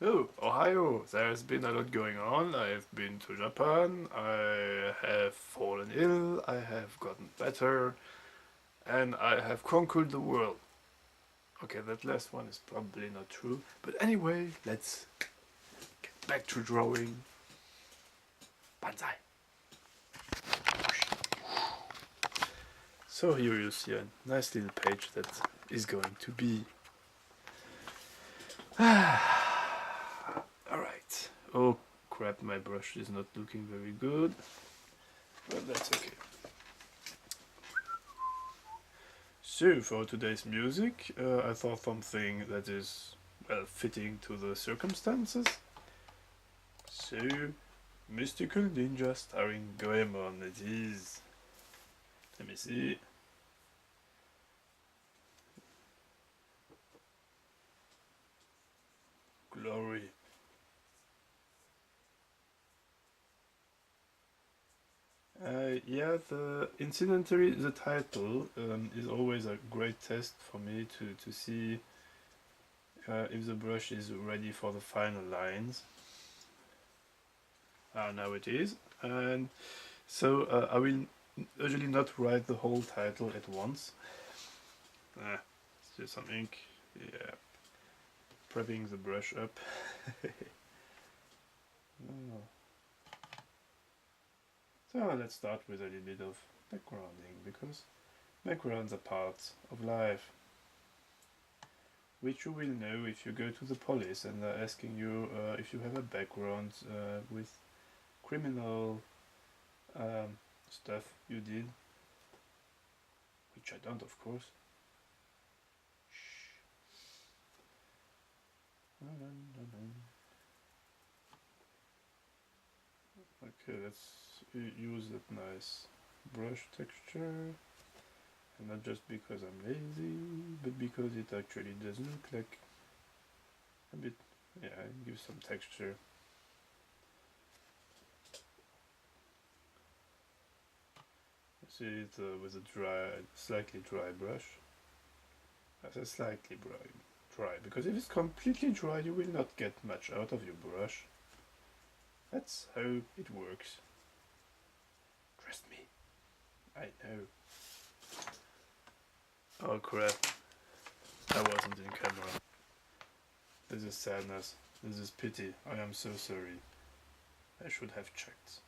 Oh, Ohio! There's been a lot going on. I've been to Japan, I have fallen ill, I have gotten better, and I have conquered the world. Okay, that last one is probably not true, but anyway, let's get back to drawing. Banzai! So here you see a nice little page that is going to be. Alright. Oh crap, my brush is not looking very good, but that's okay. So for today's music, I thought something that is well fitting to the circumstances. So, Mystical Ninja starring Goemon it is. Let me see. Glory. Yeah, incidentally, the title is always a great test for me to see if the brush is ready for the final lines. Now it is. And so I will usually not write the whole title at once. Let's do some ink. Yeah. Prepping the brush up. Oh. So let's start with a little bit of backgrounding, because backgrounds are parts of life, which you will know if you go to the police and they're asking you if you have a background with criminal stuff you did, which I don't, of course. Shh. Okay, let's use that nice brush texture, and not just because I'm lazy, but because it actually does look like a bit, yeah, it gives some texture. See it with a slightly dry brush. I say slightly dry, because if it's completely dry, you will not get much out of your brush. That's how it works. Trust me. I know. Oh crap. I wasn't in camera. This is sadness. This is pity. I am so sorry. I should have checked.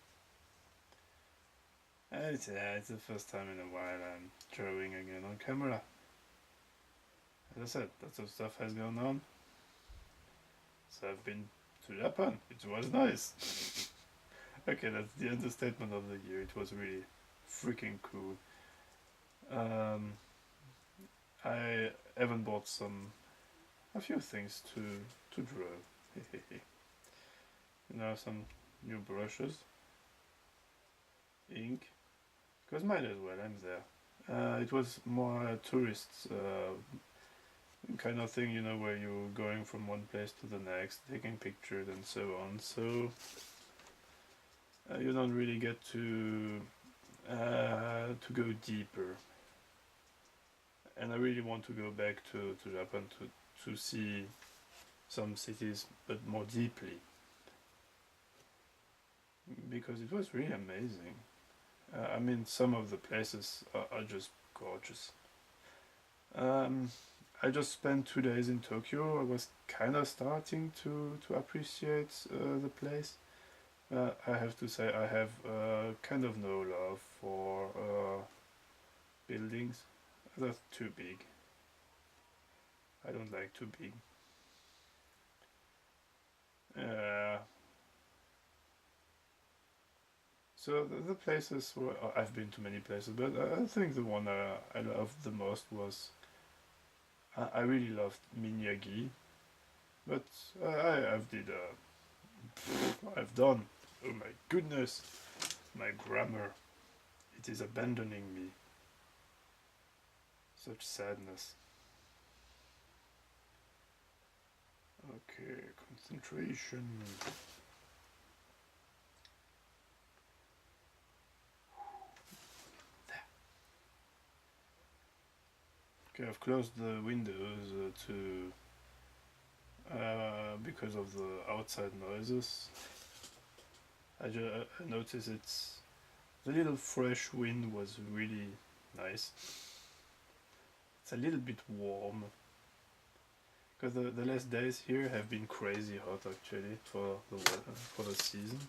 It's the first time in a while I'm drawing again on camera. As I said, lots of stuff has gone on. So I've been to Japan. It was nice. Okay, that's the understatement of the year. It was really freaking cool. I even bought a few things to draw. Some new brushes, ink, because might as well. I'm there. It was more a tourist kind of thing, where you're going from one place to the next, taking pictures and so on. So you don't really get to go deeper. And I really want to go back to Japan to see some cities, but more deeply, because it was really amazing. I mean, some of the places are just gorgeous. I just spent 2 days in Tokyo. I was kind of starting to appreciate the place. I have to say I have kind of no love for buildings. That's too big. I don't like too big. So the places where I've been to many places, but I think the one I loved the most was I really loved Miyagi, but I've done. Oh my goodness, my grammar, it is abandoning me. Such sadness. Okay, concentration. Okay, I've closed the windows because of the outside noises. I noticed the little fresh wind was really nice. It's a little bit warm because the last days here have been crazy hot actually for the weather, for the season.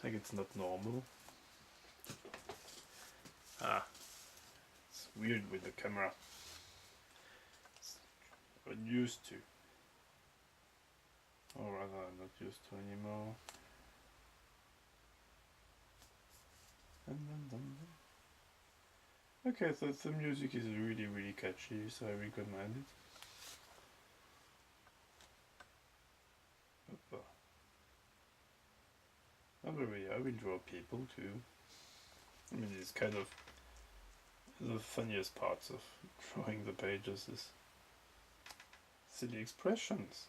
Like it's not normal. It's weird with the camera. It's unused to. Or rather, I'm not used to anymore. Okay, so the music is really, really catchy, so I recommend it. Don't worry, I will draw people too. I mean, it's kind of the funniest parts of drawing the pages is silly expressions.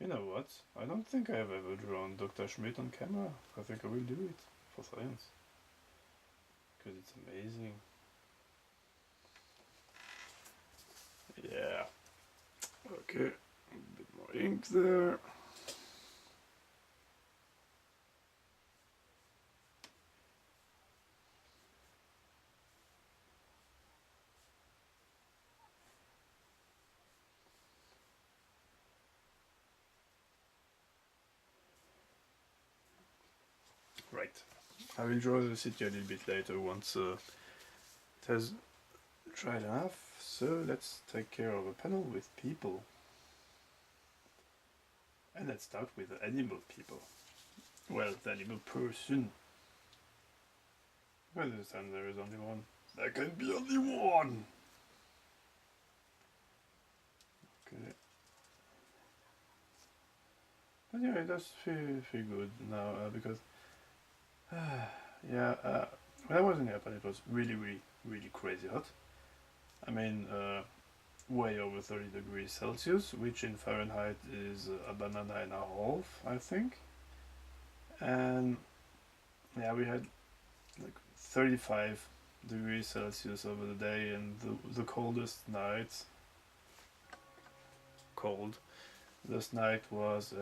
You know what? I don't think I have ever drawn Dr. Schmidt on camera. I think I will do it for science. Because it's amazing. Yeah. Okay. A bit more ink there. Right. I will draw the city a little bit later once it has dried enough. So let's take care of a panel with people. And let's start with the animal people. Well, the animal person. Well, this time there is only one. There can be only one! Okay. But yeah, it does feel good now because yeah, when I was in Japan, it was really, really, really crazy hot. I mean, way over 30 degrees Celsius, which in Fahrenheit is a banana and a half, I think. And yeah, we had like 35 degrees Celsius over the day, and the coldest night, this night was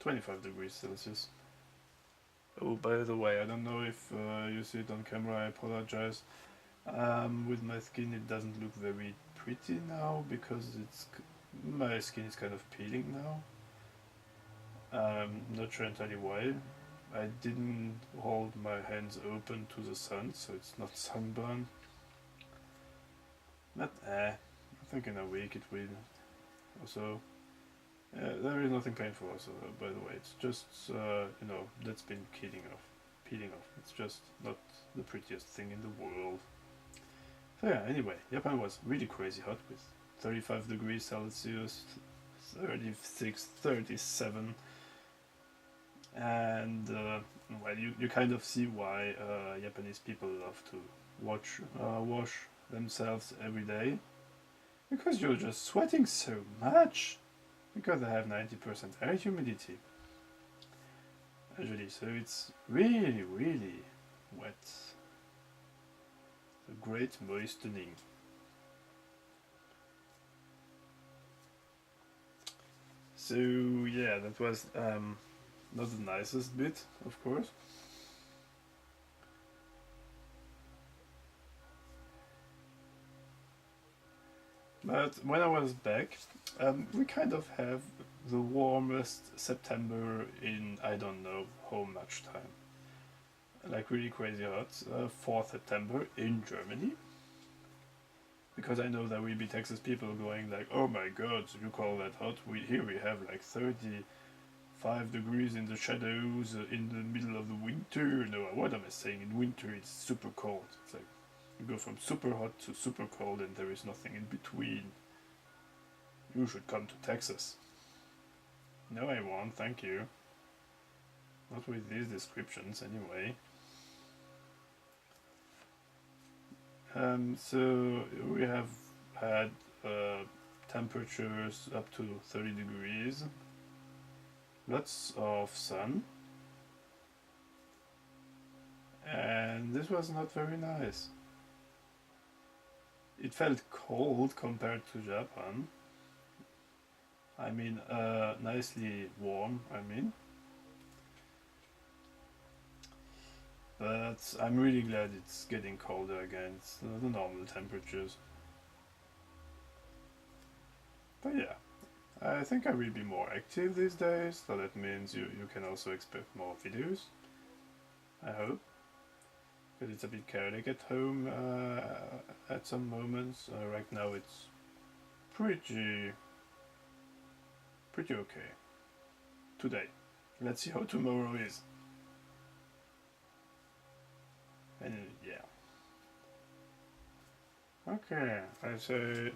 25 degrees Celsius. Oh, by the way, I don't know if you see it on camera, I apologize. With my skin it doesn't look very pretty now because my skin is kind of peeling now. Not sure entirely why. I didn't hold my hands open to the sun, so it's not sunburn. But I think in a week it will. Also, there is nothing painful also, by the way. It's just, you know, that's been peeling off. It's just not the prettiest thing in the world. So yeah, anyway, Japan was really crazy hot with 35 degrees Celsius, 36, 37. And, well, you kind of see why Japanese people love to wash themselves every day. Because you're just sweating so much. Because they have 90% air humidity. Usually, so it's really, really wet. A great moistening. So yeah, that was not the nicest bit, of course. But when I was back, we kind of have the warmest September in I don't know how much time. Like really crazy hot, 4 September in Germany. Because I know there will be Texas people going like, oh my god, you call that hot? Here we have like 35 degrees in the shadows in the middle of the winter. No, what am I saying? In winter it's super cold. It's like you go from super hot to super cold and there is nothing in between. You should come to Texas. No, I won't, thank you. Not with these descriptions, anyway. So we have had temperatures up to 30 degrees, lots of sun, and this was not very nice. It felt cold compared to Japan, I mean, nicely warm, I mean. But I'm really glad it's getting colder again. It's the normal temperatures. But yeah, I think I will be more active these days, so that means you can also expect more videos. I hope. Because it's a bit chaotic at home at some moments. Right now it's pretty okay today. Let's see how tomorrow is. And yeah. Okay, I say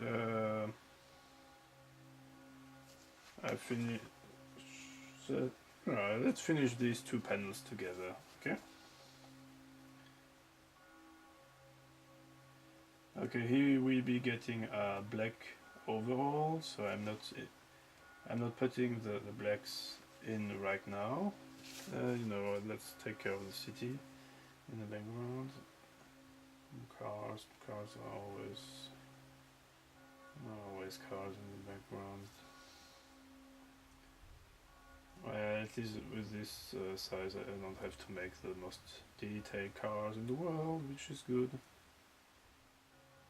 I finish. So, let's finish these two panels together. Okay. Okay, here we'll be getting a black overall, so I'm not putting the blacks in right now. Let's take care of the city in the background. Cars are always cars in the background. Well, at least with this size, I don't have to make the most detailed cars in the world, which is good.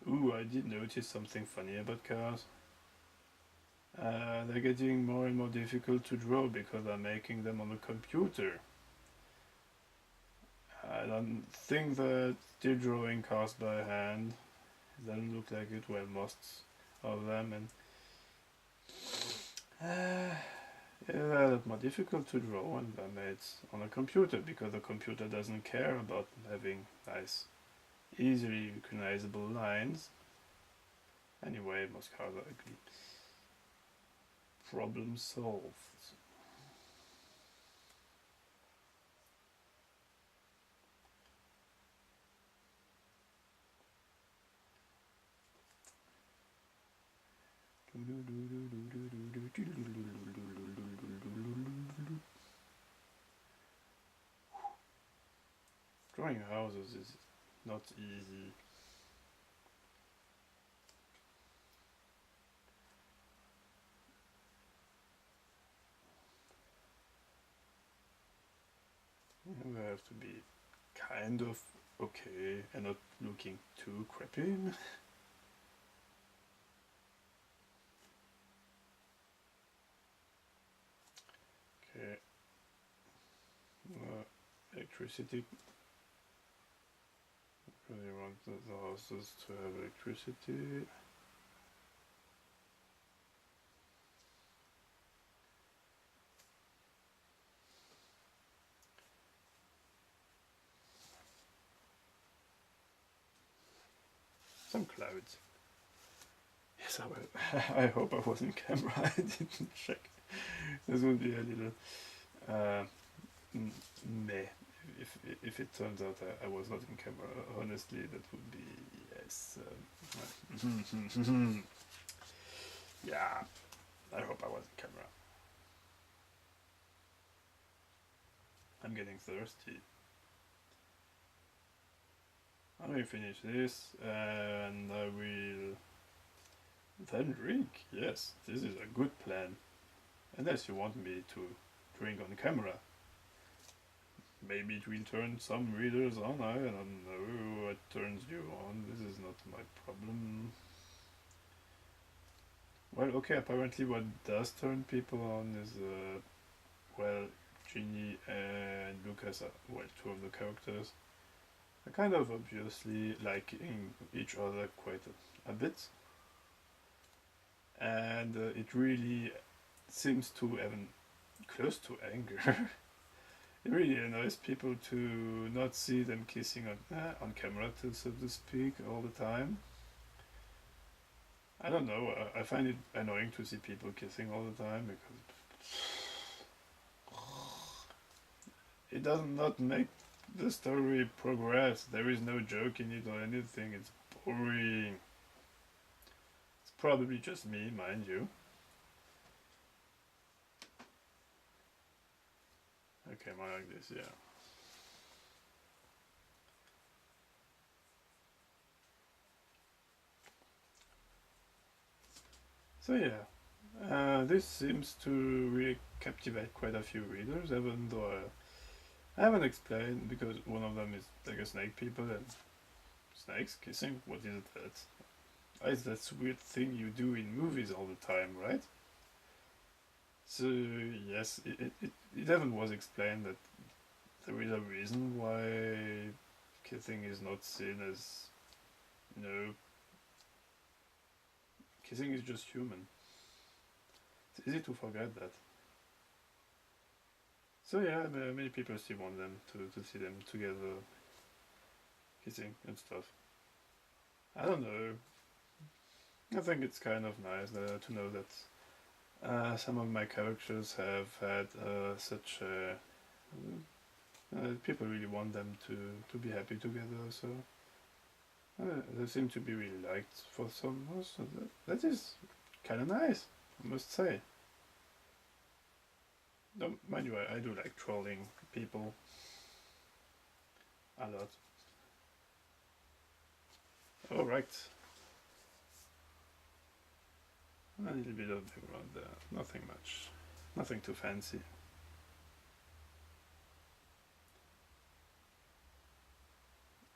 Ooh, I did notice something funny about cars. They're getting more and more difficult to draw because I'm making them on a computer. I don't think that still drawing cars by hand. It doesn't look like it. Well, most of them, and yeah, that's more difficult to draw when they're made on a computer because the computer doesn't care about having nice, easily recognizable lines. Anyway, most cars are ugly. Problem solved. Drawing houses is not easy. You have to be kind of okay and not looking too crappy. Okay. Electricity. Really want the houses to have electricity. Some clouds. Yes, I will. I hope I was in camera. I didn't check. This would be a little meh if it turns out I was not in camera. Honestly, that would be yes. Yeah, I hope I was in camera. I'm getting thirsty. I will finish this and I will then drink. Yes, this is a good plan. Unless you want me to drink on camera. Maybe it will turn some readers on. I don't know what turns you on. This is not my problem. Well, okay, apparently what does turn people on is, well, Ginny and Lucas are, well, two of the characters are kind of obviously liking each other quite a bit. And it really seems to even close to anger. It really annoys people to not see them kissing on camera, so to speak, all the time. I don't know. I find it annoying to see people kissing all the time because it does not make the story progress. There is no joke in it or anything. It's boring. It's probably just me, mind you. Okay, more like this, yeah. So yeah, This seems to really captivate quite a few readers, even though I haven't explained because one of them is like a snake people and snakes kissing. What is that? Is that weird thing you do in movies all the time, right? So yes, it even was explained that there is a reason why kissing is not seen as, you know, kissing is just human. It's easy to forget that. So yeah, many people still want them to see them together, kissing and stuff. I don't know. I think it's kind of nice to know that some of my characters have had such. People really want them to be happy together, so they seem to be really liked for some. So that is kind of nice, I must say. No, mind you, I do like trolling people a lot. All right, a little bit of background there, nothing much, nothing too fancy.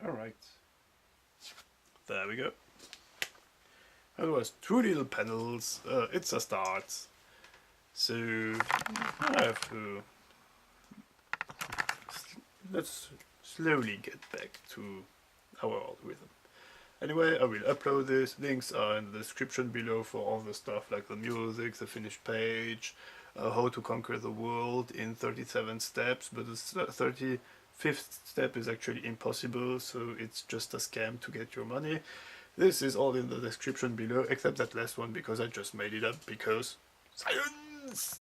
All right, there we go. That was two little panels. It's a start. So I have to let's slowly get back to our algorithm. Anyway, I will upload this. Links are in the description below for all the stuff like the music, the finished page, how to conquer the world in 37 steps, but the 35th step is actually impossible, so it's just a scam to get your money. This is all in the description below, except that last one because I just made it up because science!